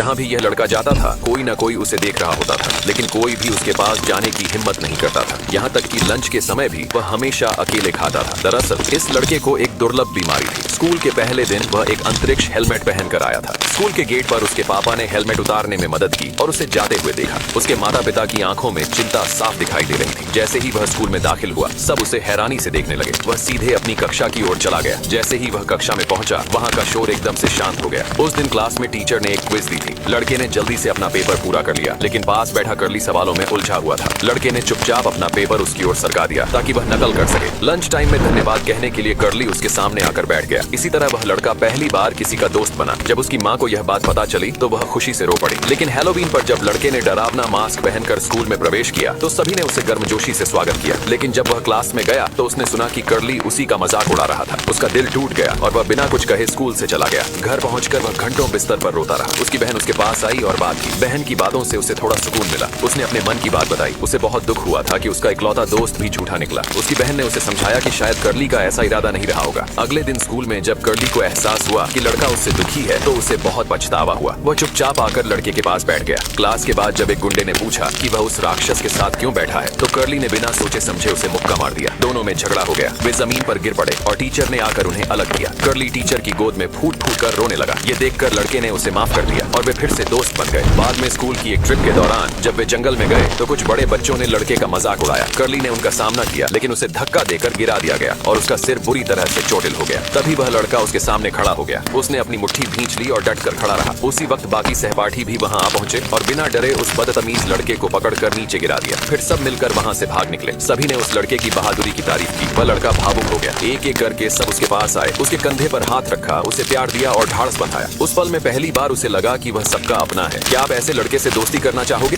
जहाँ भी यह लड़का जाता था कोई न कोई उसे देख रहा होता था, लेकिन कोई भी उसके पास जाने की हिम्मत नहीं करता था। यहाँ तक कि लंच के समय भी वह हमेशा अकेले खाता था। दरअसल इस लड़के को एक दुर्लभ बीमारी थी। स्कूल के पहले दिन वह एक अंतरिक्ष हेलमेट पहनकर आया था। स्कूल के गेट पर उसके पापा ने हेलमेट उतारने में मदद की और उसे जाते हुए देखा। उसके माता पिता की आंखों में चिंता साफ दिखाई दे रही थी। जैसे ही वह स्कूल में दाखिल हुआ, सब उसे हैरानी से देखने लगे। वह सीधे अपनी कक्षा की ओर चला गया। जैसे ही वह कक्षा में पहुंचा, वहां का शोर एकदम से शांत हो गया। उस दिन क्लास में टीचर ने एक क्विज दी थी। लड़के ने जल्दी से अपना पेपर पूरा कर लिया, लेकिन पास बैठा कर्ली सवालों में उलझा हुआ था। लड़के ने चुपचाप अपना पेपर उसकी ओर सरका दिया ताकि वह नकल कर सके। लंच टाइम में धन्यवाद कहने के लिए कर्ली उसके सामने आकर बैठ गया। इसी तरह वह लड़का पहली बार किसी का दोस्त बना। जब उसकी माँ को यह बात पता चली तो वह खुशी से रो पड़ी। लेकिन हैलोवीन पर जब लड़के ने डरावना मास्क पहनकर स्कूल में प्रवेश किया तो सभी ने उसे गर्मजोशी से स्वागत किया। लेकिन जब वह क्लास में गया तो उसने सुना कि कर्ली उसी का मजाक उड़ा रहा था। उसका दिल टूट गया और वह बिना कुछ कहे स्कूल से चला गया। घर पहुंचकर वह घंटों बिस्तर पर रोता रहा। उसकी बहन उसके पास आई और बात की। बहन की बातों से उसे थोड़ा सुकून मिला। उसने अपने मन की बात बताई। उसे बहुत दुख हुआ था कि उसका इकलौता दोस्त भी झूठा निकला। उसकी बहन ने उसे समझाया कि शायद कर्ली का ऐसा इरादा नहीं रहा होगा। अगले दिन स्कूल में जब कर्ली को एहसास हुआ कि लड़का उससे दुखी है तो उसे बहुत पछतावा हुआ। वह चुपचाप आकर लड़के के पास बैठ गया। क्लास के बाद जब एक गुंडे ने पूछा कि वह उस राक्षस के साथ क्यों बैठा है तो कर्ली ने बिना सोचे समझे उसे मुक्का मार दिया। दोनों में झगड़ा हो गया। वे जमीन पर गिर पड़े और टीचर ने आकर उन्हें अलग किया। कर्ली टीचर की गोद में फूट फूट कर रोने लगा। ये देखकर लड़के ने उसे माफ कर दिया और वे फिर से दोस्त बन गए। बाद में स्कूल की एक ट्रिप के दौरान जब वे जंगल में गए तो कुछ बड़े बच्चों ने लड़के का मजाक उड़ाया। कर्ली ने उनका सामना किया, लेकिन उसे धक्का देकर गिरा दिया गया और उसका सिर बुरी तरह से चोटिल हो गया। तभी वह लड़का उसके सामने खड़ा हो गया। उसने अपनी मुट्ठी भींच ली और डट कर खड़ा रहा। उसी वक्त बाकी सहपाठी भी वहां आ पहुंचे और बिना डरे उस बदतमीज लड़के को पकड़कर नीचे गिरा दिया। फिर सब मिलकर वहां से भाग निकले। सभी ने उस लड़के की बहादुरी की तारीफ की। वह लड़का भावुक हो गया। एक एक करके सब उसके पास आए, उसके कंधे पर हाथ रखा, उसे प्यार दिया और ढाढ़स बंधाया। उस पल में पहली बार उसे लगा कि वह सबका अपना है। क्या आप ऐसे लड़के से दोस्ती करना चाहोगे?